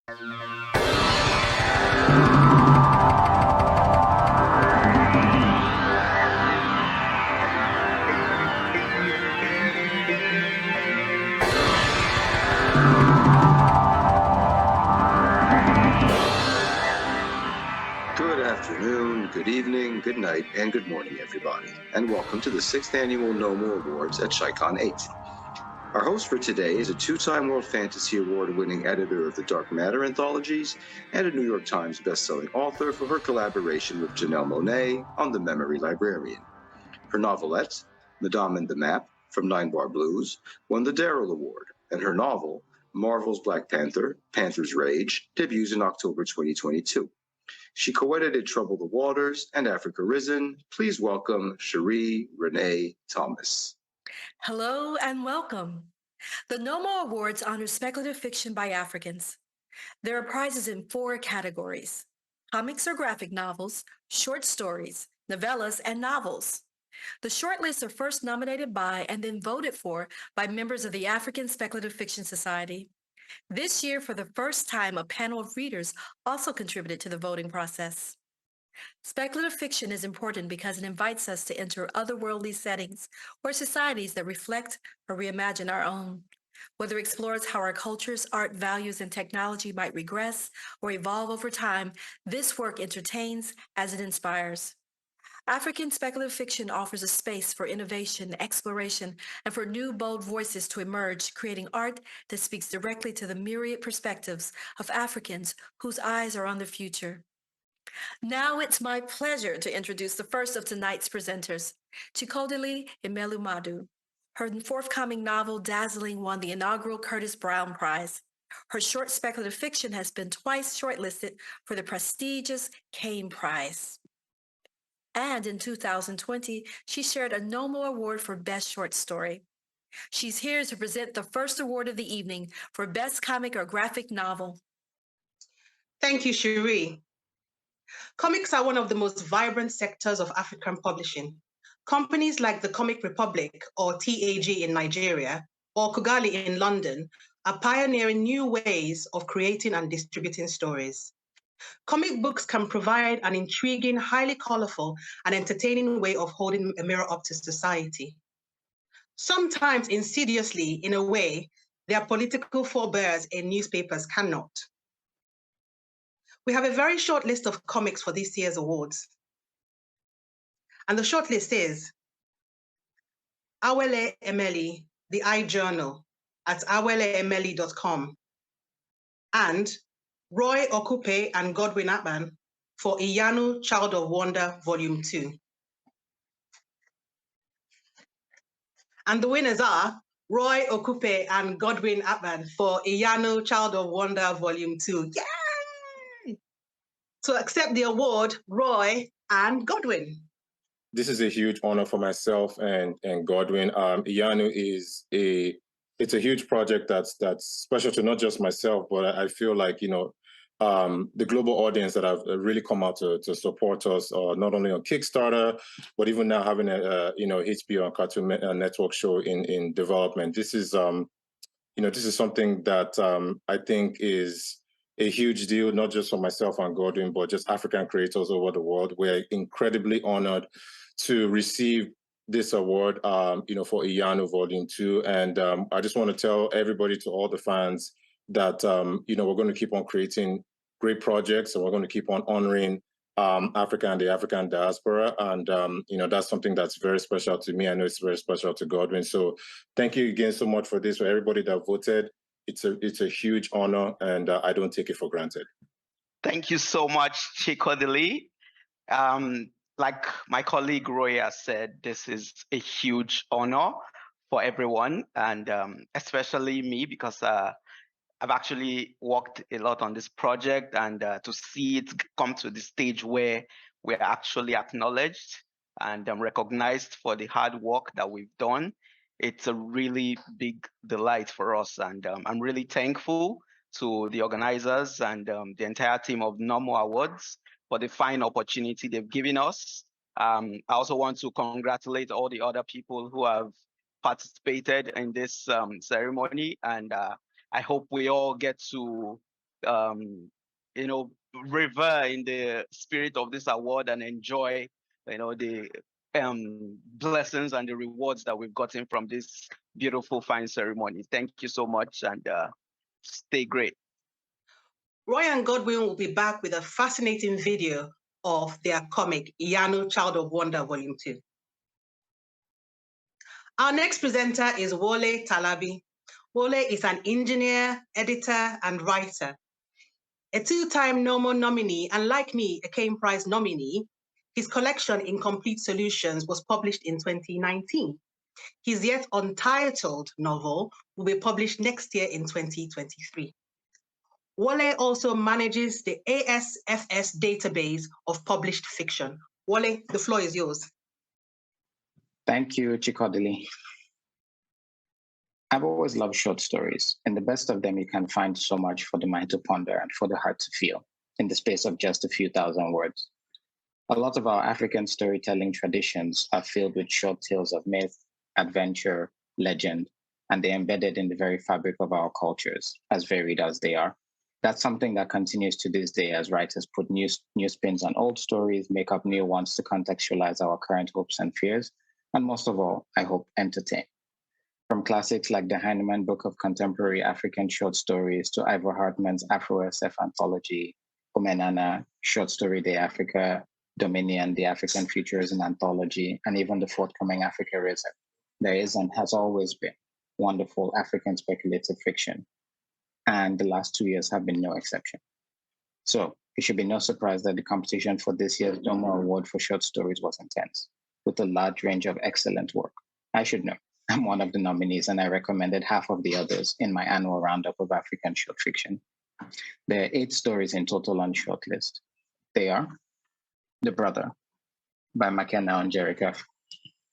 Good afternoon, good evening, good night, and good morning, everybody, and welcome to the 6th Annual Nommo Awards at Chicon8. Our host for today is a two-time World Fantasy Award-winning editor of the Dark Matter anthologies and a New York Times best-selling author for her collaboration with Janelle Monáe on The Memory Librarian. Her novelette, Madame and the Map, from 9 Bar Blues, won the Darrell Award, and her novel, Marvel's Black Panther, Panther's Rage, debuts in October 2022. She co-edited Trouble the Waters and Africa Risen. Please welcome Cherie Renee Thomas. Hello and welcome. The Nommo Awards honor speculative fiction by Africans. There are prizes in 4 categories: comics or graphic novels, short stories, novellas, and novels. The shortlists are first nominated by and then voted for by members of the African Speculative Fiction Society. This year, for the first time, a panel of readers also contributed to the voting process. Speculative fiction is important because it invites us to enter otherworldly settings or societies that reflect or reimagine our own. Whether it explores how our cultures, art, values, and technology might regress or evolve over time, this work entertains as it inspires. African speculative fiction offers a space for innovation, exploration, and for new, bold voices to emerge, creating art that speaks directly to the myriad perspectives of Africans whose eyes are on the future. Now it's my pleasure to introduce the first of tonight's presenters, Chicon8 Imelumadu. Her forthcoming novel, Dazzling, won the inaugural Curtis Brown Prize. Her short speculative fiction has been twice shortlisted for the prestigious Caine Prize. And in 2020, she shared a Nommo Award for Best Short Story. She's here to present the first award of the evening for Best Comic or Graphic Novel. Thank you, Cherie. Comics are one of the most vibrant sectors of African publishing. Companies like the Comic Republic, or TAG in Nigeria, or Kugali in London, are pioneering new ways of creating and distributing stories. Comic books can provide an intriguing, highly colorful, and entertaining way of holding a mirror up to society. Sometimes insidiously, in a way, they are political forebears and newspapers cannot. We have a very short list of comics for this year's awards. And the short list is Awele Emeli, The iJournal at aweleemeli.com, and Roye Okupe and Godwin Akpan for Iyanu, Child of Wonder, Volume 2. And the winners are Roye Okupe and Godwin Akpan for Iyanu, Child of Wonder, Volume 2. Yay! To accept the award, Roye and Godwin. This is a huge honor for myself and Godwin. Iyanu is it's a huge project that's special to not just myself, but I feel like, the global audience that have really come out to support us, not only on Kickstarter, but even now having a HBO and Cartoon Network show in development. This is this is something that I think is a huge deal, not just for myself and Godwin, but just African creators over the world. We're incredibly honored to receive this award, for Iyanu Volume 2. And I just want to tell everybody, to all the fans, that, we're going to keep on creating great projects, and we're going to keep on honoring Africa and the African diaspora. And, that's something that's very special to me. I know it's very special to Godwin. So thank you again so much for this, for everybody that voted. It's a huge honor, and I don't take it for granted. Thank you so much, Chicon8. Like my colleague Roye has said, this is a huge honor for everyone, and especially me, because I've actually worked a lot on this project, and to see it come to the stage where we're actually acknowledged and recognized for the hard work that we've done, it's a really big delight for us. And I'm really thankful to the organizers and the entire team of Nommo Awards for the fine opportunity they've given us. I also want to congratulate all the other people who have participated in this ceremony, and I hope we all get to you know, revere in the spirit of this award and enjoy, you know, the blessings and the rewards that we've gotten from this beautiful, fine ceremony. Thank you so much, and stay great. Roye and Godwin will be back with a fascinating video of their comic, Iyanu, Child of Wonder, Volume 2. Our next presenter is Wole Talabi. Wole is an engineer, editor, and writer. A two-time Nommo nominee, and like me, a Kane Prize nominee, his collection Incomplete Solutions was published in 2019. His yet untitled novel will be published next year in 2023. Wole also manages the ASFS database of published fiction. Wole, the floor is yours. Thank you, Chicon8. I've always loved short stories. In the best of them, you can find so much for the mind to ponder and for the heart to feel in the space of just a few thousand words. A lot of our African storytelling traditions are filled with short tales of myth, adventure, legend, and they're embedded in the very fabric of our cultures, as varied as they are. That's something that continues to this day as writers put new spins on old stories, make up new ones to contextualize our current hopes and fears, and most of all, I hope, entertain. From classics like the Heinemann Book of Contemporary African Short Stories to Ivor Hartman's Afro-SF anthology, Omenana, Short Story Day Africa, Dominion, The African Futurism Anthology, and even the forthcoming Africarism, there is and has always been wonderful African speculative fiction. And the last 2 years have been no exception. So it should be no surprise that the competition for this year's Nommo Award for short stories was intense, with a large range of excellent work. I should know, I'm one of the nominees and I recommended half of the others in my annual roundup of African short fiction. There are 8 stories in total on the shortlist. They are The Brother by McKenna and Jericho,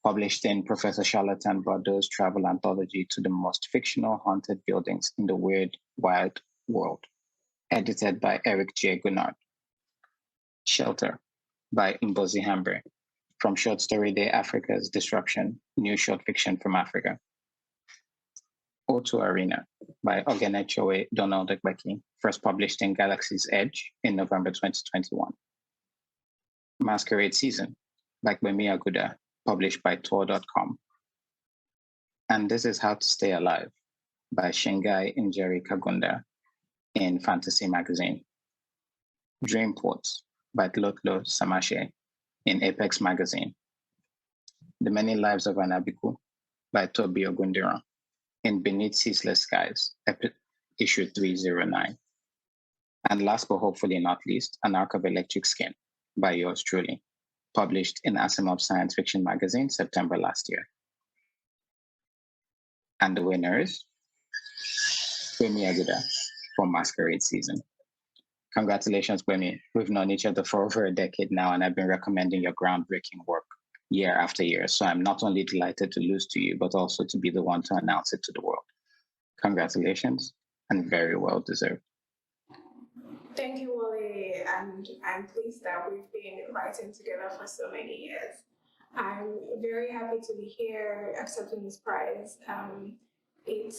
published in Professor Charlatan Bardot's travel anthology to the most fictional haunted buildings in the weird, wild world, edited by Eric J. Gunnard. Shelter by Mbozi Hambre, from Short Story Day Africa's Disruption, New Short Fiction from Africa. O2 Arena by Ogenechoe Donald Ekbeki, first published in Galaxy's Edge in November 2021. Masquerade Season by Pemi Aguda, published by Tordotcom. And This Is How to Stay Alive by Shingai Njeri Kagunda in Fantasy Magazine. Dreamports by Tlotlo Samashe in Apex Magazine. The Many Lives of Anabiku by Toby Ogundiran in Beneath Ceaseless Skies, issue 309. And last but hopefully not least, An Arc of Electric Skin by yours truly, published in Asimov Science Fiction Magazine, September last year. And the winner is Pemi Aguda for Masquerade Season. Congratulations, Pemi. We've known each other for over a decade now, and I've been recommending your groundbreaking work year after year. So I'm not only delighted to lose to you, but also to be the one to announce it to the world. Congratulations, and very well deserved. Thank you, Wole, and I'm pleased that we've been writing together for so many years. I'm very happy to be here accepting this prize. It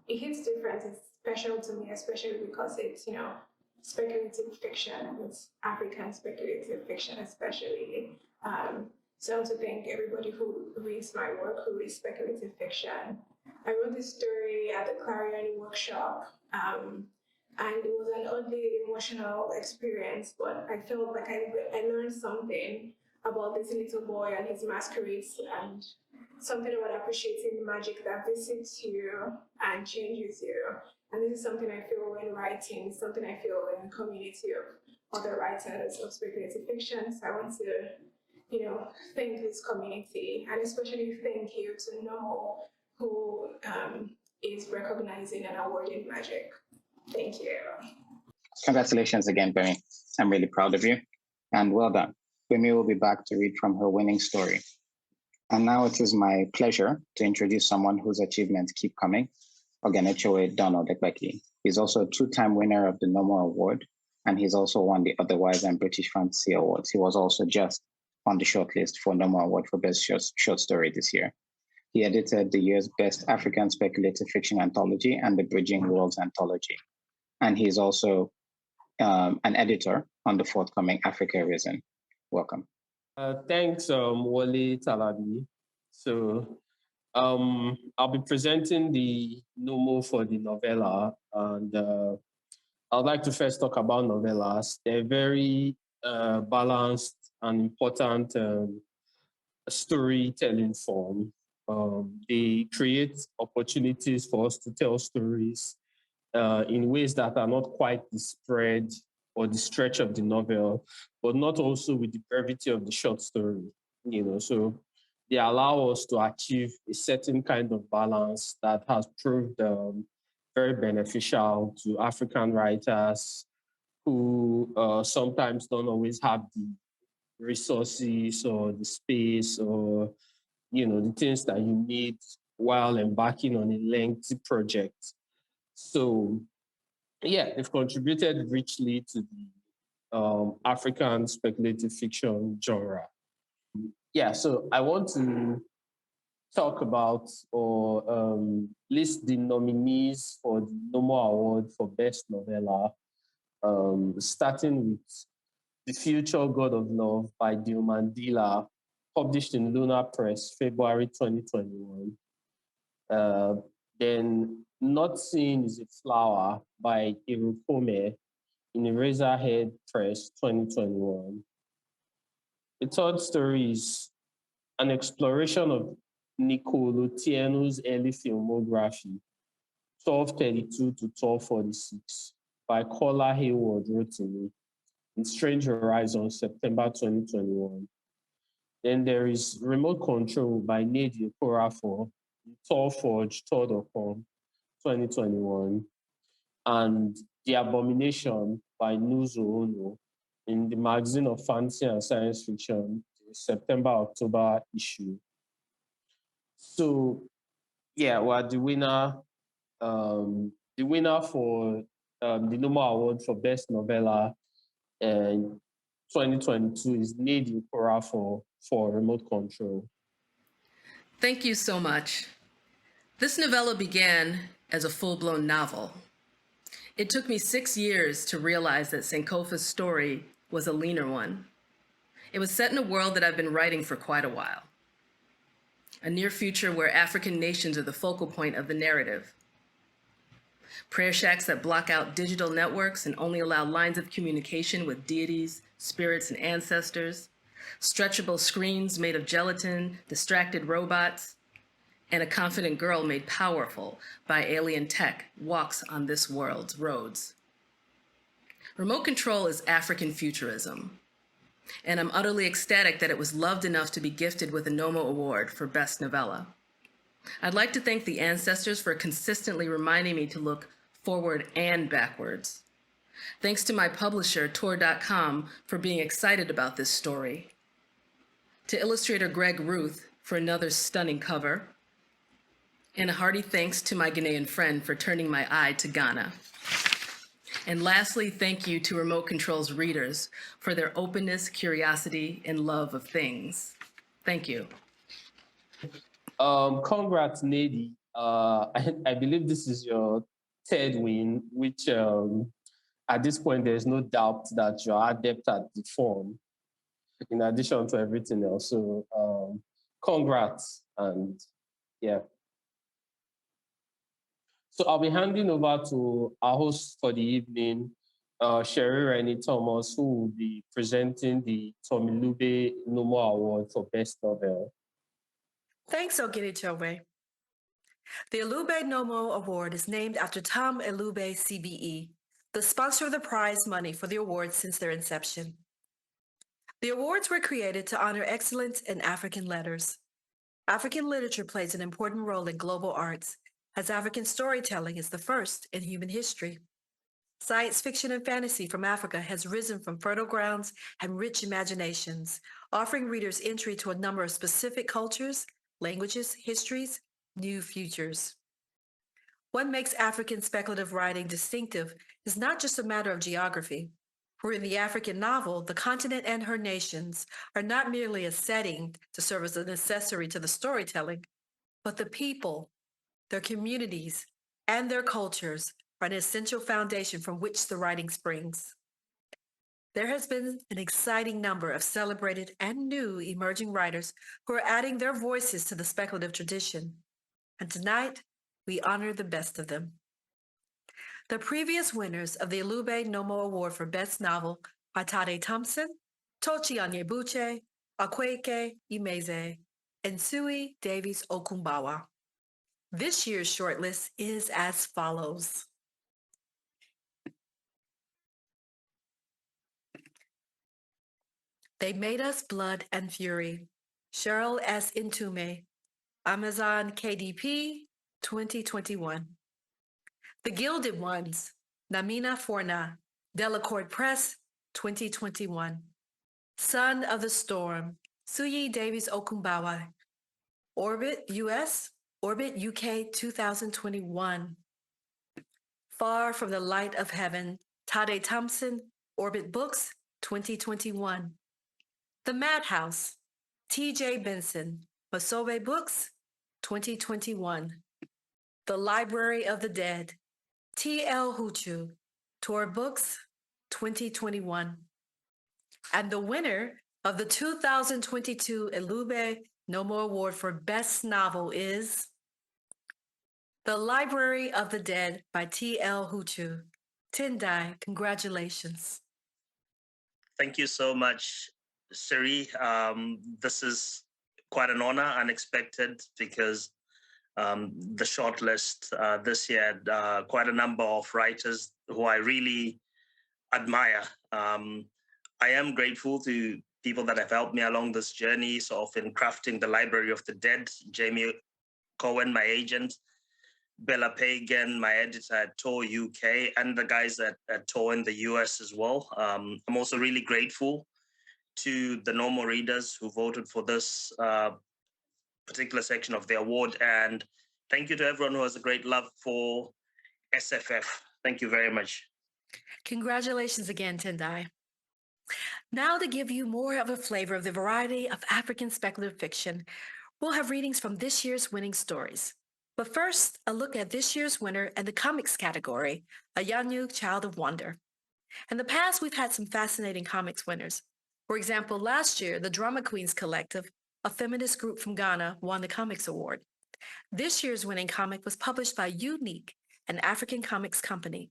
hits different. It's special to me, especially because it's, speculative fiction. It's African speculative fiction, especially. So I want to thank everybody who reads my work, who reads speculative fiction. I wrote this story at the Clarion workshop, and it was an oddly emotional experience, but I felt like I learned something about this little boy and his masquerades, and something about appreciating the magic that visits you and changes you. And this is something I feel when writing, something I feel in the community of other writers of speculative fiction. So I want to, thank this community, and especially thank you to Nommo, who is recognizing and awarding magic. Thank you. Congratulations again, Pemi. I'm really proud of you, and well done. Pemi will be back to read from her winning story. And now it is my pleasure to introduce someone whose achievements keep coming, Ogenechoe Donald Ekbeki. He's also a 2-time winner of the Nommo Award, and he's also won the Otherwise and British Fantasy Awards. He was also just on the shortlist for Nommo Award for Best Short Story this year. He edited the year's Best African Speculative Fiction Anthology and the Bridging Worlds Anthology. and he's also an editor on the forthcoming Africa Risen. Welcome. Thanks, Wole Talabi. So I'll be presenting the Nommo for the novella, and I'd like to first talk about novellas. They're very balanced and important storytelling form. They create opportunities for us to tell stories in ways that are not quite the spread or the stretch of the novel, but not also with the brevity of the short story. So they allow us to achieve a certain kind of balance that has proved very beneficial to African writers who sometimes don't always have the resources or the space or the things that you need while embarking on a lengthy project. So yeah, they've contributed richly to the African speculative fiction genre. Yeah, so I want to talk about or list the nominees for the Nommo Award for Best Novella, starting with The Future God of Love by Mandela, published in Lunar Press, February 2021. Then Not Seen is a Flower by Okupe in Eraserhead Press, 2021. The third story is an exploration of Nicolo Tieno's early filmography, 1232 to 1246, by Kola Hayward Rotimi, in Strange Horizons, September 2021. Then there is Remote Control by Nnedi Okorafor, Forge, Tordotcom, 2021. And The Abomination by Nuzo Ono in the Magazine of Fantasy and Science Fiction, September-October issue. So, yeah, well, the winner for the Nommo Award for Best Novella in 2022 is Nnedi Okorafor for Remote Control. Thank you so much. This novella began as a full-blown novel. It took me 6 years to realize that Sankofa's story was a leaner one. It was set in a world that I've been writing for quite a while. A near future where African nations are the focal point of the narrative. Prayer shacks that block out digital networks and only allow lines of communication with deities, spirits, and ancestors. Stretchable screens made of gelatin, distracted robots, and a confident girl made powerful by alien tech walks on this world's roads. Remote Control is African futurism, and I'm utterly ecstatic that it was loved enough to be gifted with a Nommo Award for Best Novella. I'd like to thank the ancestors for consistently reminding me to look forward and backwards. Thanks to my publisher, Tordotcom, for being excited about this story. To illustrator Greg Ruth for another stunning cover. And a hearty thanks to my Ghanaian friend for turning my eye to Ghana. And lastly, thank you to Remote Control's readers for their openness, curiosity, and love of things. Thank you. Congrats, Nnedi. I believe this is your third win, which at this point, there's no doubt that you're adept at the form, in addition to everything else. So congrats, and yeah. So I'll be handing over to our host for the evening, Sherry Rennie Thomas, who will be presenting the Tom Ilube Nommo Award for Best Novel. Thanks, Oginichowe. The Ilube Nommo Award is named after Tom Ilube CBE, the sponsor of the prize money for the award since their inception. The awards were created to honor excellence in African letters. African literature plays an important role in global arts, as African storytelling is the first in human history. Science fiction and fantasy from Africa has risen from fertile grounds and rich imaginations, offering readers entry to a number of specific cultures, languages, histories, new futures. What makes African speculative writing distinctive is not just a matter of geography, for in the African novel, the continent and her nations are not merely a setting to serve as an accessory to the storytelling, but the people, their communities, and their cultures are an essential foundation from which the writing springs. There has been an exciting number of celebrated and new emerging writers who are adding their voices to the speculative tradition. And tonight, we honor the best of them. The previous winners of the Ilube Nommo Award for Best Novel are Tade Thompson, Tochi Onyebuche, Akweke Imeze, and Sui Davies Okumbawa. This year's shortlist is as follows. They Made Us Blood and Fury, Cheryl S. Intume, Amazon KDP, 2021. The Gilded Ones, Namina Forna, Delacorte Press, 2021. Son of the Storm, Suyi Davies Okumbawa, Orbit US, Orbit UK 2021. Far from the Light of Heaven, Tade Thompson, Orbit Books 2021. The Madhouse, TJ Benson, Masobe Books 2021. The Library of the Dead, TL Huchu, Tor Books 2021. And the winner of the 2022 Ilube Nommo Award for Best Novel is The Library of the Dead by T.L. Huchu. Tendai, congratulations. Thank you so much, Siri. This is quite an honor, unexpected, because the shortlist this year had quite a number of writers who I really admire. I am grateful to people that have helped me along this journey, sort of in crafting the Library of the Dead. Jamie Cohen, my agent, Bella Pagan, my editor at Tor UK, and the guys at Tor in the US as well. I'm also really grateful to the Nommo readers who voted for this particular section of the award. And thank you to everyone who has a great love for SFF. Thank you very much. Congratulations again, Tendai. Now, to give you more of a flavor of the variety of African speculative fiction, we'll have readings from this year's winning stories. But first, a look at this year's winner in the comics category, Iyanu, Child of Wonder. In the past, we've had some fascinating comics winners. For example, last year, the Drama Queens Collective, a feminist group from Ghana, won the Comics Award. This year's winning comic was published by YouNeek, an African comics company.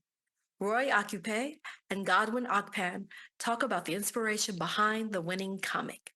Roye Okupe and Godwin Akpan talk about the inspiration behind the winning comic.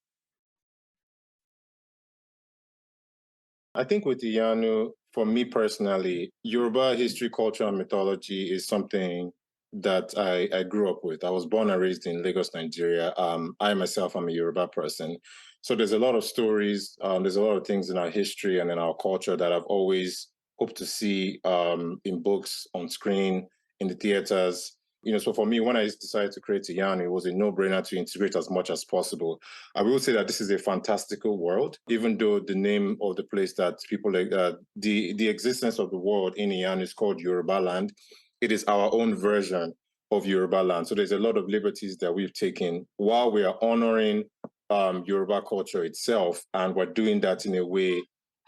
I think with Iyanu, for me personally, Yoruba history, culture, and mythology is something that I grew up with. I was born and raised in Lagos, Nigeria. I myself am a Yoruba person. So there's a lot of stories, there's a lot of things in our history and in our culture that I've always hoped to see in books, on screen, in the theaters. So for me, when I decided to create Iyanu, it was a no-brainer to integrate as much as possible. I will say that this is a fantastical world, even though the name of the place that people like, the existence of the world in Iyanu is called Yoruba land. It is our own version of Yoruba land. So there's a lot of liberties that we've taken while we are honoring Yoruba culture itself, and we're doing that in a way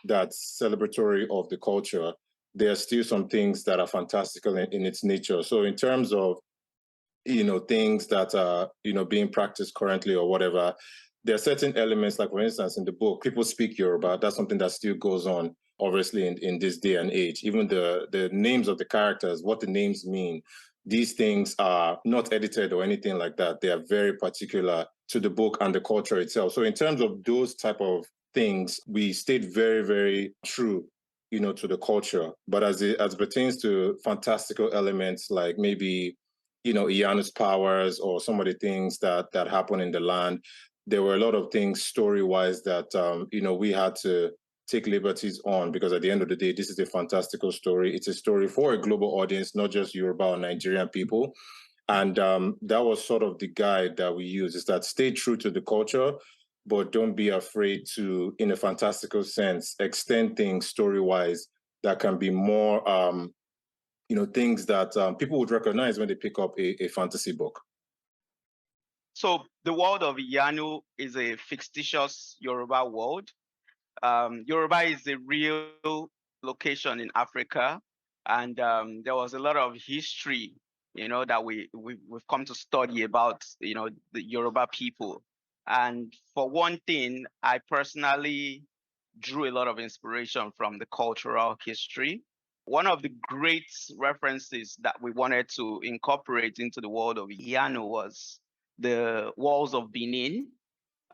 that's celebratory of the culture. There are still some things that are fantastical in its nature. So in terms of, things that are, being practiced currently or whatever, there are certain elements, like for instance, in the book, people speak Yoruba. That's something that still goes on, obviously, in this day and age. Even the names of the characters, what the names mean, these things are not edited or anything like that. They are very particular to the book and the culture itself. So in terms of those type of things, we stayed very, very true, to the culture. But as it pertains to fantastical elements, like maybe, Iyanu's powers or some of the things that happen in the land, there were a lot of things story-wise that, we had to take liberties on, because at the end of the day, this is a fantastical story. It's a story for a global audience, not just Yoruba or Nigerian people. And that was sort of the guide that we use, is that stay true to the culture, but don't be afraid to, in a fantastical sense, extend things story-wise that can be more, things that people would recognize when they pick up a fantasy book. So the world of Iyanu is a fictitious Yoruba world. Yoruba is a real location in Africa. And there was a lot of history, that we've come to study about, the Yoruba people. And for one thing, I personally drew a lot of inspiration from the cultural history. One of the great references that we wanted to incorporate into the world of Iyanu was the walls of Benin.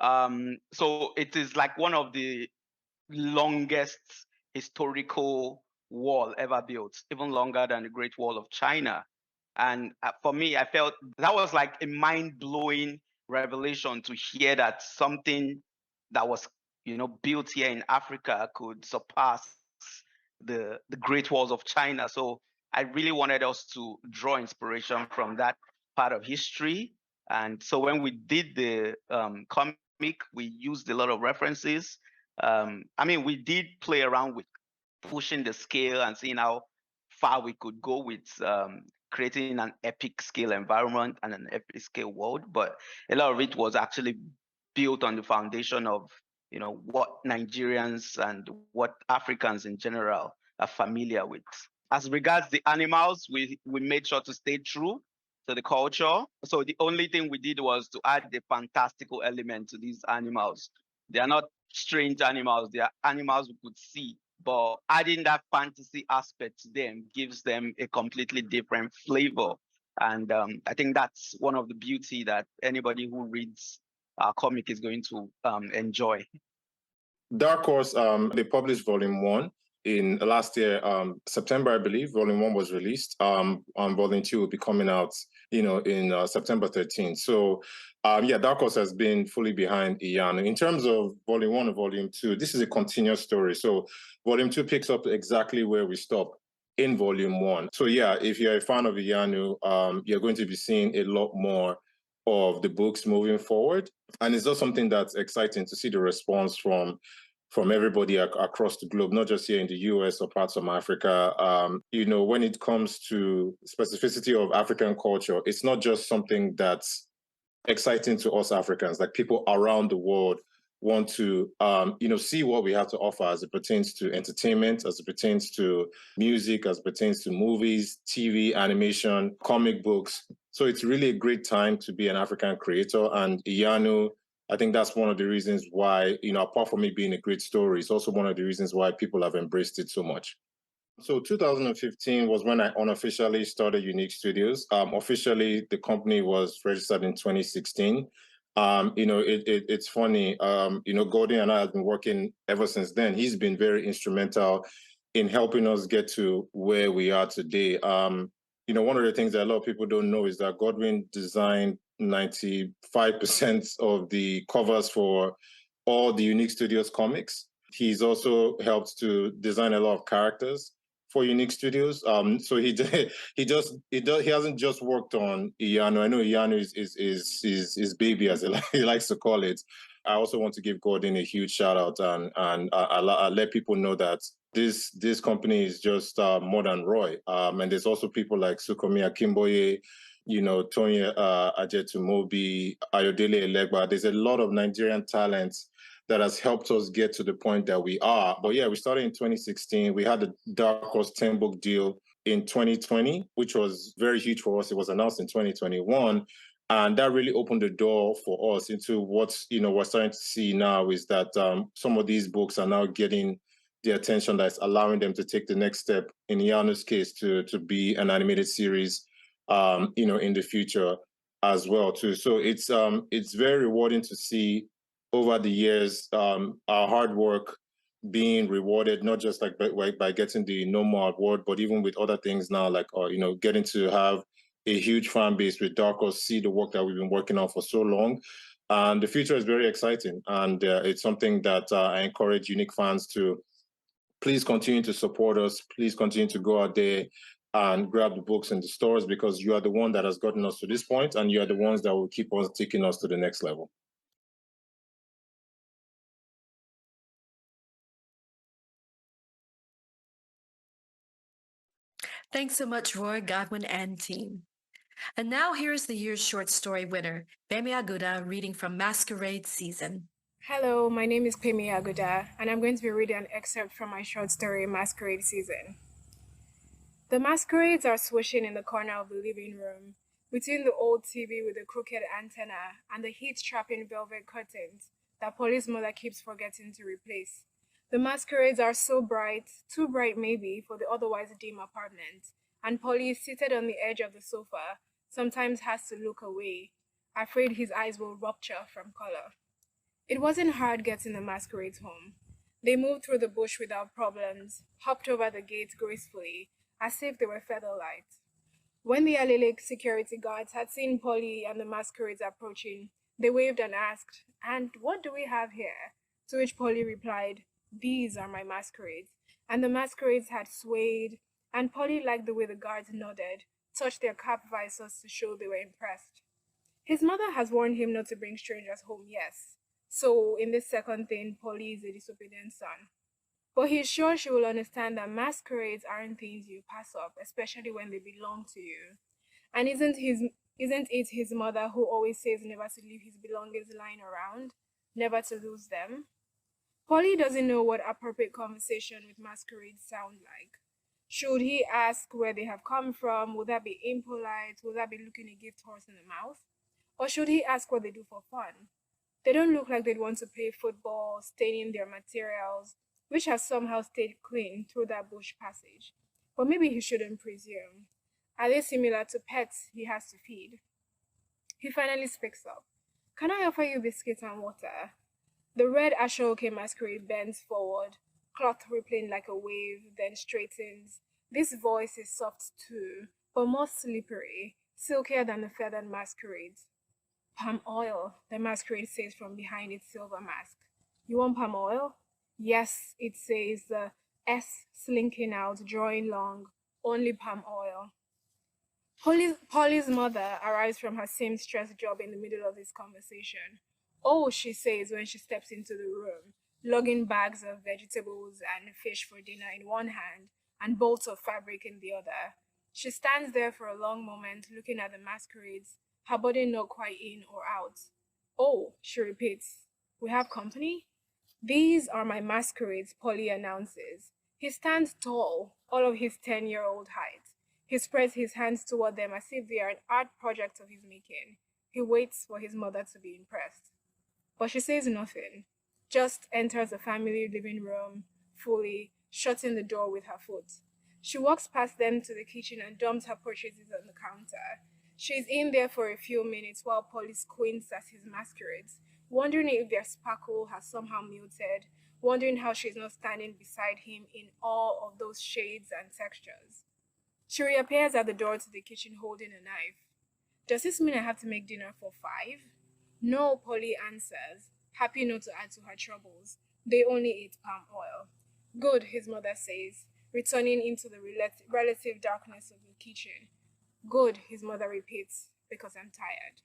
So it is like one of the longest historical wall ever built, even longer than the Great Wall of China. And for me, I felt that was like a mind-blowing revelation to hear that something that was, built here in Africa could surpass the Great Walls of China. So I really wanted us to draw inspiration from that part of history. And so when we did the comic, we used a lot of references. We did play around with pushing the scale and seeing how far we could go with creating an epic scale environment and an epic scale world. But a lot of it was actually built on the foundation of, what Nigerians and what Africans in general are familiar with. As regards the animals, we made sure to stay true to the culture. So the only thing we did was to add the fantastical element to these animals. They are not strange animals, they are animals we could see, but adding that fantasy aspect to them gives them a completely different flavor. And I think that's one of the beauty that anybody who reads our comic is going to enjoy. Dark Horse, they published volume 1 in last year, September, I believe. Volume 1 was released. Volume 2 will be coming out, in September 13th. So, Dark Horse has been fully behind Iyanu. In terms of volume 1 and volume 2, this is a continuous story. So, volume 2 picks up exactly where we stop in volume 1. So, if you're a fan of Iyanu, you're going to be seeing a lot more of the books moving forward. And it's just something that's exciting to see the response from everybody across the globe, not just here in the US or parts of Africa. When it comes to specificity of African culture, it's not just something that's exciting to us Africans. Like, people around the world want to, see what we have to offer as it pertains to entertainment, as it pertains to music, as it pertains to movies, TV, animation, comic books. So it's really a great time to be an African creator. And Iyanu, I think that's one of the reasons why, apart from it being a great story, it's also one of the reasons why people have embraced it so much. So 2015 was when I unofficially started YouNeek Studios. Officially, the company was registered in 2016. It's funny, Godwin and I have been working ever since then. He's been very instrumental in helping us get to where we are today. One of the things that a lot of people don't know is that Godwin designed 95% of the covers for all the YouNeek Studios comics. He's also helped to design a lot of characters for YouNeek Studios. So he hasn't just worked on Iyanu. I know Iyanu is his baby, as he likes to call it. I also want to give Gordon a huge shout out and I let people know that this company is just more than Roye. And there's also people like Sukomi Akimboye, Tony Ajetumobi, Ayodele Elegba. There's a lot of Nigerian talents that has helped us get to the point that we are. But we started in 2016. We had the Dark Horse 10-book deal in 2020, which was very huge for us. It was announced in 2021. And that really opened the door for us into what, we're starting to see now is that some of these books are now getting the attention that's allowing them to take the next step, in Iyanu's case, to be an animated series, in the future as well, too. So it's very rewarding to see over the years, our hard work being rewarded, not just like by getting the Nommo Award, but even with other things now, like, getting to have a huge fan base with Dark Horse, see the work that we've been working on for so long. And the future is very exciting. And it's something that I encourage YouNeek fans to please continue to support us. Please continue to go out there and grab the books in the stores, because you are the one that has gotten us to this point, and you are the ones that will keep on taking us to the next level. Thanks so much, Roye, Godwin, and team. And now here's the year's short story winner, Pemi Aguda, reading from Masquerade season. Hello, my name is Pemi Aguda, and I'm going to be reading an excerpt from my short story, Masquerade Season. The masquerades are swishing in the corner of the living room, between the old TV with the crooked antenna and the heat-trapping velvet curtains that Polly's mother keeps forgetting to replace. The masquerades are so bright, too bright maybe for the otherwise dim apartment, and Polly, seated on the edge of the sofa, sometimes has to look away, afraid his eyes will rupture from color. It wasn't hard getting the masquerades home. They moved through the bush without problems, hopped over the gate gracefully, as if they were featherlight. When the Alele security guards had seen Polly and the masquerades approaching, they waved and asked, "And what do we have here?" To which Polly replied, "These are my masquerades." And the masquerades had swayed, and Polly liked the way the guards nodded, touched their cap visors to show they were impressed. His mother has warned him not to bring strangers home, yes. So, in this second thing, Polly is a disobedient son. But he's sure she will understand that masquerades aren't things you pass up, especially when they belong to you. And isn't it his mother who always says never to leave his belongings lying around, never to lose them? Polly doesn't know what appropriate conversation with masquerades sound like. Should he ask where they have come from? Would that be impolite? Would that be looking a gift horse in the mouth? Or should he ask what they do for fun? They don't look like they'd want to play football, staining their materials, which has somehow stayed clean through that bush passage. But maybe he shouldn't presume. Are they similar to pets he has to feed? He finally speaks up. "Can I offer you biscuits and water?" The red Ashoke masquerade bends forward, cloth rippling like a wave, then straightens. This voice is soft too, but more slippery, silkier than the feathered masquerades. "Palm oil," the masquerade says from behind its silver mask. "You want palm oil?" "Yes," it says, the S slinking out, drawing long. "Only palm oil." Polly's mother arrives from her seamstress job in the middle of this conversation. "Oh," she says when she steps into the room, lugging bags of vegetables and fish for dinner in one hand and bolts of fabric in the other. She stands there for a long moment looking at the masquerades, her body not quite in or out. "Oh," she repeats, "we have company?" "These are my masquerades," Polly announces. He stands tall, all of his 10-year-old height. He spreads his hands toward them as if they are an art project of his making. He waits for his mother to be impressed. But she says nothing, just enters the family living room fully, shutting the door with her foot. She walks past them to the kitchen and dumps her purchases on the counter. She's in there for a few minutes while Polly squints at his masquerades, wondering if their sparkle has somehow muted, wondering how she's not standing beside him in awe of those shades and textures. She reappears at the door to the kitchen holding a knife. "Does this mean I have to make dinner for 5? "No," Polly answers, happy not to add to her troubles. They only ate palm oil. "Good," his mother says, returning into the relative darkness of the kitchen. "Good," his mother repeats, "because I'm tired."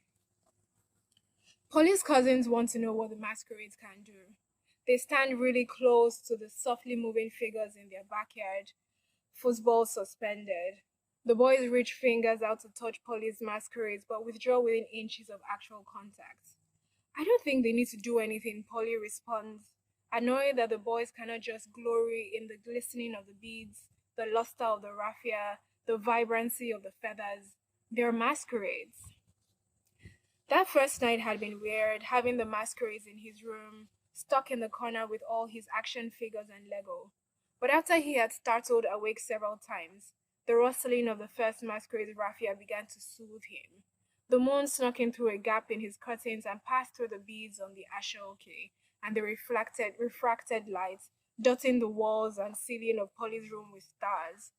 Polly's cousins want to know what the masquerades can do. They stand really close to the softly moving figures in their backyard, football suspended. The boys reach fingers out to touch Polly's masquerades, but withdraw within inches of actual contact. "I don't think they need to do anything," Polly responds, annoyed that the boys cannot just glory in the glistening of the beads, the luster of the raffia, the vibrancy of the feathers. They're masquerades. That first night had been weird, having the masquerades in his room, stuck in the corner with all his action figures and Lego. But after he had startled awake several times, the rustling of the first masquerade raffia began to soothe him. The moon snuck in through a gap in his curtains and passed through the beads on the ashoke and the refracted light, dotting the walls and ceiling of Polly's room with stars.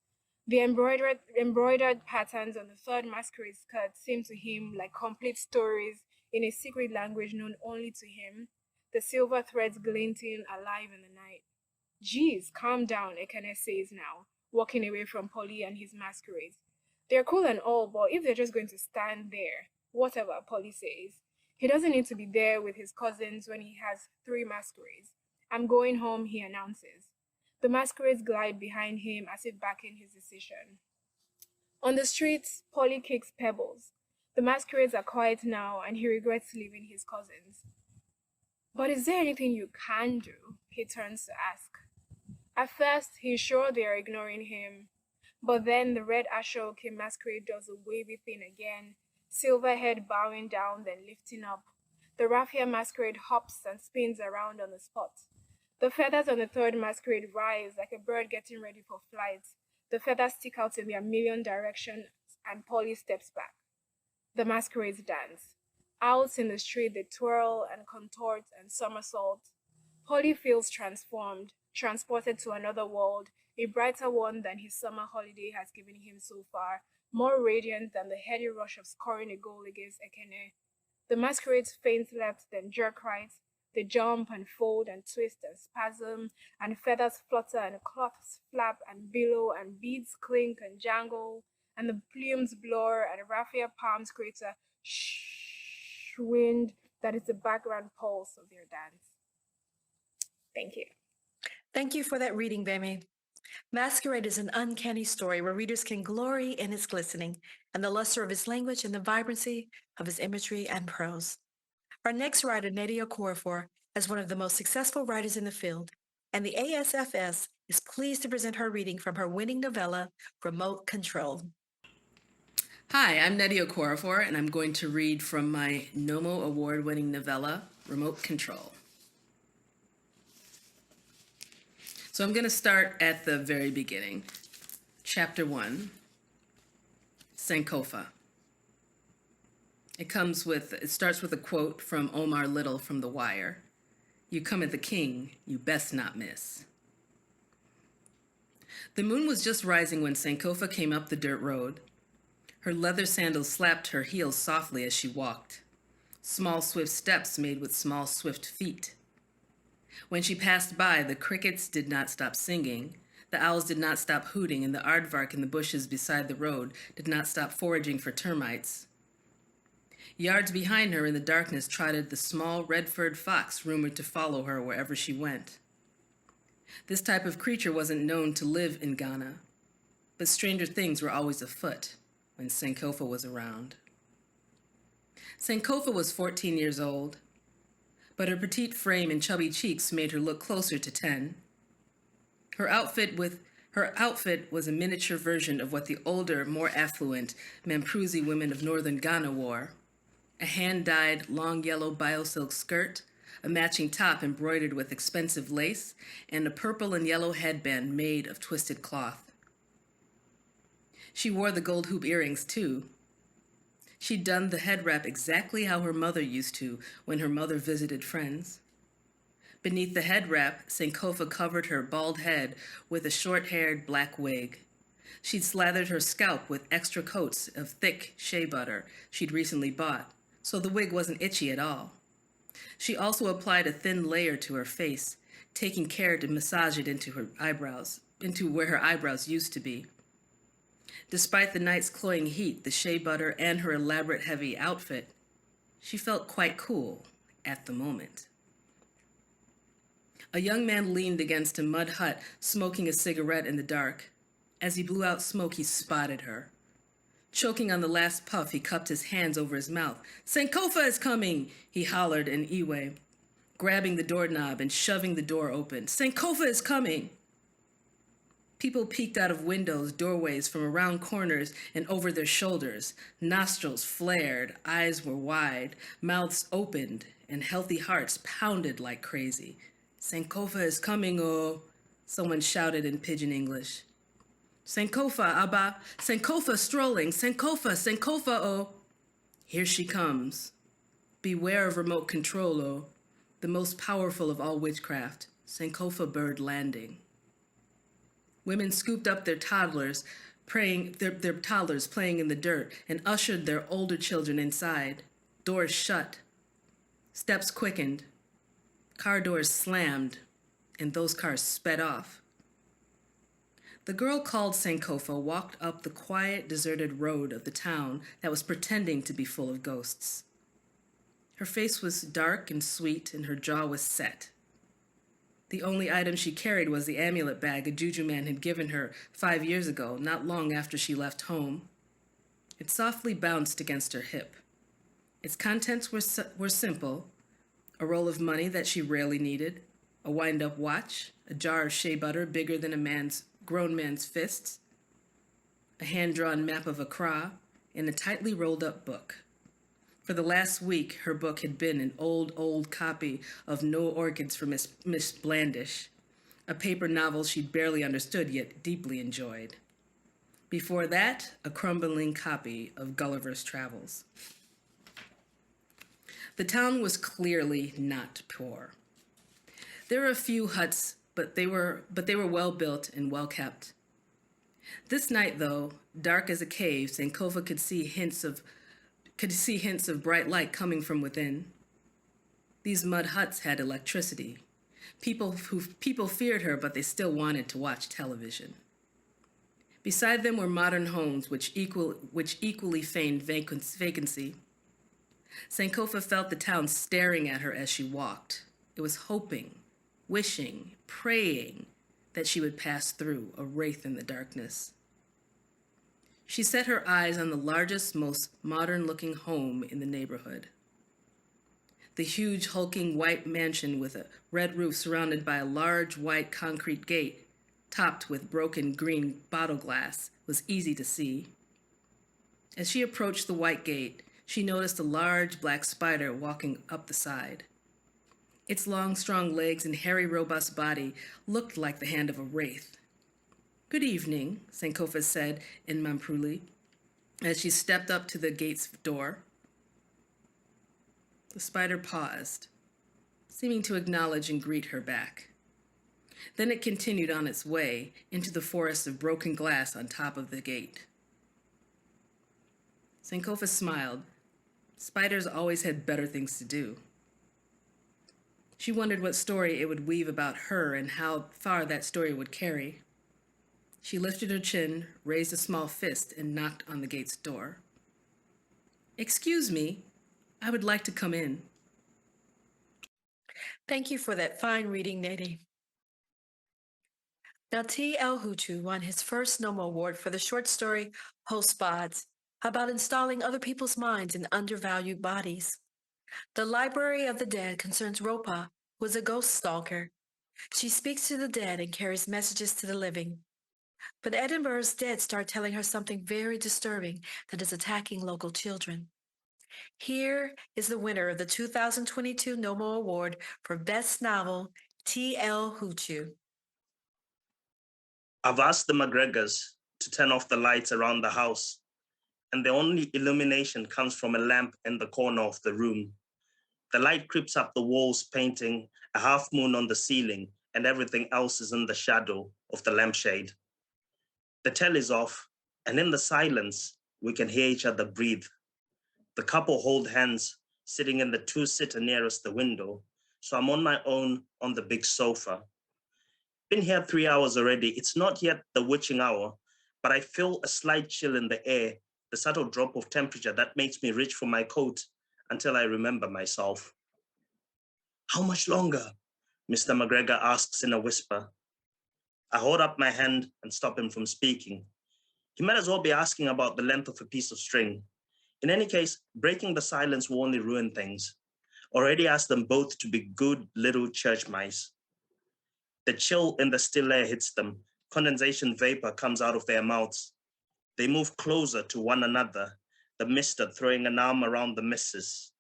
The embroidered patterns on the third masquerade skirt seemed to him like complete stories in a secret language known only to him, the silver threads glinting alive in the night. "Geez, calm down," Ekene says now, walking away from Polly and his masquerades. "They're cool and all, but if they're just going to stand there, whatever," Polly says. He doesn't need to be there with his cousins when he has 3 masquerades. "I'm going home," he announces. The masquerades glide behind him as if backing his decision. On the streets, Polly kicks pebbles. The masquerades are quiet now, and he regrets leaving his cousins. "But is there anything you can do?" he turns to ask. At first, he's sure they are ignoring him. But then the red Ashoke masquerade does a wavy thing again, silver head bowing down, then lifting up. The raffia masquerade hops and spins around on the spot. The feathers on the third masquerade rise like a bird getting ready for flight. The feathers stick out in their million directions, and Polly steps back. The masquerades dance. Out in the street, they twirl and contort and somersault. Polly feels transformed, transported to another world, a brighter one than his summer holiday has given him so far, more radiant than the heady rush of scoring a goal against Ekene. The masquerades faint left, then jerk right. They jump and fold and twist and spasm, and feathers flutter and cloths flap and billow and beads clink and jangle, and the plumes blur and raffia palms create a shh wind that is the background pulse of their dance. Thank you. Thank you for that reading, Pemi. Masquerade is an uncanny story where readers can glory in its glistening and the luster of its language and the vibrancy of its imagery and prose. Our next writer, Nnedi Okorafor, is one of the most successful writers in the field, and the ASFS is pleased to present her reading from her winning novella, Remote Control. Hi, I'm Nnedi Okorafor, and I'm going to read from my Nommo Award-winning novella, Remote Control. So I'm going to start at the very beginning. Chapter 1, Sankofa. It starts with a quote from Omar Little from The Wire. "You come at the king, you best not miss." The moon was just rising when Sankofa came up the dirt road. Her leather sandals slapped her heels softly as she walked. Small, swift steps made with small, swift feet. When she passed by, the crickets did not stop singing, the owls did not stop hooting, and the aardvark in the bushes beside the road did not stop foraging for termites. Yards behind her in the darkness trotted the small red-furred fox rumored to follow her wherever she went. This type of creature wasn't known to live in Ghana, but stranger things were always afoot when Sankofa was around. Sankofa was 14 years old, but her petite frame and chubby cheeks made her look closer to 10. Her outfit was a miniature version of what the older, more affluent Mamprusi women of northern Ghana wore: a hand-dyed, long yellow biosilk skirt, a matching top embroidered with expensive lace, and a purple and yellow headband made of twisted cloth. She wore the gold hoop earrings, too. She'd done the head wrap exactly how her mother used to when her mother visited friends. Beneath the head wrap, Sankofa covered her bald head with a short-haired black wig. She'd slathered her scalp with extra coats of thick shea butter she'd recently bought, so the wig wasn't itchy at all. She also applied a thin layer to her face, taking care to massage it into where her eyebrows used to be. Despite the night's cloying heat, the shea butter, and her elaborate heavy outfit, she felt quite cool at the moment. A young man leaned against a mud hut, smoking a cigarette in the dark. As he blew out smoke, he spotted her. Choking on the last puff, he cupped his hands over his mouth. "Sankofa is coming!" he hollered in Iwe, grabbing the doorknob and shoving the door open. "Sankofa is coming!" People peeked out of windows, doorways, from around corners and over their shoulders. Nostrils flared, eyes were wide, mouths opened, and healthy hearts pounded like crazy. "Sankofa is coming, oh," someone shouted in pidgin English. "Sankofa, Abba, Sankofa strolling, Sankofa, oh." "Here she comes. Beware of remote control, oh, the most powerful of all witchcraft, Sankofa bird landing." Women scooped up their toddlers, playing in the dirt, and ushered their older children inside. Doors shut. Steps quickened. Car doors slammed, and those cars sped off. The girl called Sankofa walked up the quiet, deserted road of the town that was pretending to be full of ghosts. Her face was dark and sweet, and her jaw was set. The only item she carried was the amulet bag a juju man had given her 5 years ago, not long after she left home. It softly bounced against her hip. Its contents were simple: a roll of money that she rarely needed, a wind-up watch, a jar of shea butter bigger than a grown man's fists, a hand-drawn map of Accra, and a tightly rolled-up book. For the last week, her book had been an old copy of No Orchids for Miss Blandish, a paper novel she barely understood yet deeply enjoyed. Before that, a crumbling copy of Gulliver's Travels. The town was clearly not poor. There were a few huts, but they were well built and well kept. This night, though, dark as a cave, Sankofa could see hints of bright light coming from within. These mud huts had electricity. People feared her, but they still wanted to watch television. Beside them were modern homes which equally feigned vacancy. Sankofa felt the town staring at her as she walked. It was hoping, wishing, praying that she would pass through, a wraith in the darkness. She set her eyes on the largest, most modern-looking home in the neighborhood. The huge, hulking white mansion with a red roof surrounded by a large white concrete gate topped with broken green bottle glass was easy to see. As she approached the white gate, she noticed a large black spider walking up the side. Its long, strong legs and hairy, robust body looked like the hand of a wraith. "Good evening," Sankofa said in Mampruli, as she stepped up to the gate's door. The spider paused, seeming to acknowledge and greet her back. Then it continued on its way into the forest of broken glass on top of the gate. Sankofa smiled. Spiders always had better things to do. She wondered what story it would weave about her and how far that story would carry. She lifted her chin, raised a small fist, and knocked on the gate's door. "Excuse me, I would like to come in." Thank you for that fine reading, Nnedi. Now, T.L. Huchu won his first Nommo Award for the short story Post-Bods, about installing other people's minds in undervalued bodies. The Library of the Dead concerns Ropa, who is a ghost stalker. She speaks to the dead and carries messages to the living. But Edinburgh's dead start telling her something very disturbing that is attacking local children. Here is the winner of the 2022 Nommo Award for Best Novel, T.L. Huchu. I've asked the McGregors to turn off the lights around the house, and the only illumination comes from a lamp in the corner of the room. The light creeps up the walls, painting a half moon on the ceiling, and everything else is in the shadow of the lampshade. The telly's off, and in the silence, we can hear each other breathe. The couple hold hands, sitting in the two-seater nearest the window, so I'm on my own on the big sofa. Been here 3 hours already. It's not yet the witching hour, but I feel a slight chill in the air, the subtle drop of temperature that makes me reach for my coat until I remember myself. "How much longer?" Mr. McGregor asks in a whisper. I hold up my hand and stop him from speaking. He might as well be asking about the length of a piece of string. In any case, breaking the silence will only ruin things. Already asked them both to be good little church mice. The chill in the still air hits them. Condensation vapor comes out of their mouths. They move closer to one another, the mister throwing an arm around the missus.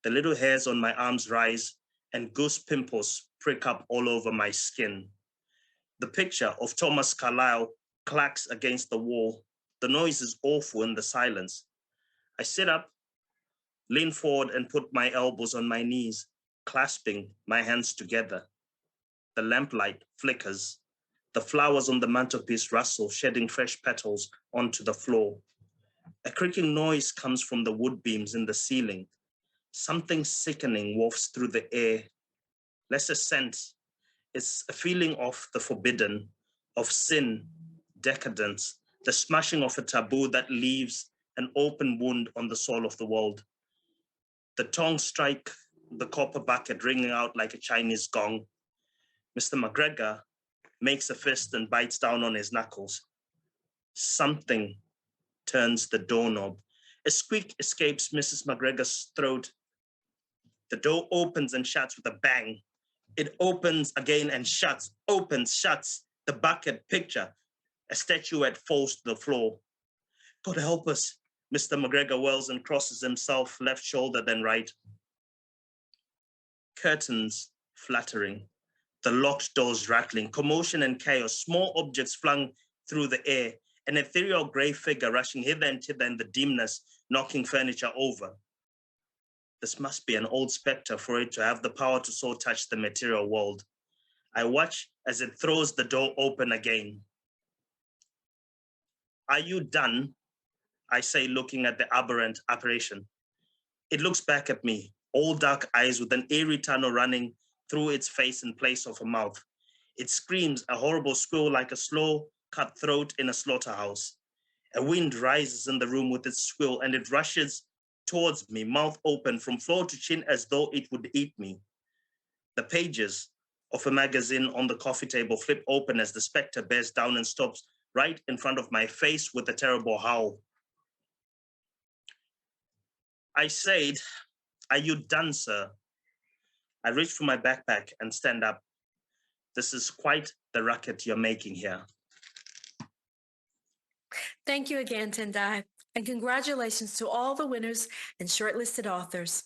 The little hairs on my arms rise, and goose pimples prick up all over my skin. The picture of Thomas Carlyle clacks against the wall. The noise is awful in the silence. I sit up, lean forward, and put my elbows on my knees, clasping my hands together. The lamplight flickers. The flowers on the mantelpiece rustle, shedding fresh petals onto the floor. A creaking noise comes from the wood beams in the ceiling. Something sickening wafts through the air. Less a scent. It's a feeling of the forbidden, of sin, decadence, the smashing of a taboo that leaves an open wound on the soul of the world. The tongs strike the copper bucket, ringing out like a Chinese gong. Mr. McGregor makes a fist and bites down on his knuckles. Something turns the doorknob. A squeak escapes Mrs. McGregor's throat. The door opens and shuts with a bang. It opens again and shuts, opens, shuts. The bucket picture A statuette falls to the floor. God help us. Mr. McGregor whirls and crosses himself left shoulder, then right. Curtains fluttering, the locked doors rattling, commotion and chaos, small objects flung through the air, an ethereal grey figure rushing hither and thither in the dimness, knocking furniture over. This must be an old spectre for it to have the power to so touch the material world. I watch as it throws the door open again. Are you done? I say, looking at the aberrant apparition. It looks back at me, all dark eyes with an eerie tunnel running through its face in place of a mouth. It screams a horrible squeal like a slow cut throat in a slaughterhouse. A wind rises in the room with its squeal and it rushes towards me, mouth open from floor to chin as though it would eat me. The pages of a magazine on the coffee table flip open as the spectre bears down and stops right in front of my face with a terrible howl. I said, "Are you done, sir?" I reach for my backpack and stand up. This is quite the racket you're making here. Thank you again, Tendai, and congratulations to all the winners and shortlisted authors.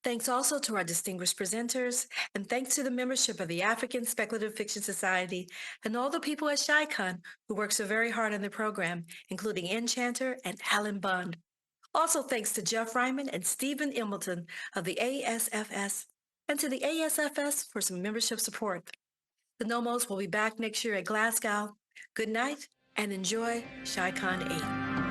Thanks also to our distinguished presenters, and thanks to the membership of the African Speculative Fiction Society and all the people at Chicon who work so very hard on the program, including Enchanter and Alan Bond. Also thanks to Jeff Ryman and Stephen Embleton of the ASFS, and to the ASFS for some membership support. The Nommos will be back next year at Glasgow. Good night and enjoy Chicon 8.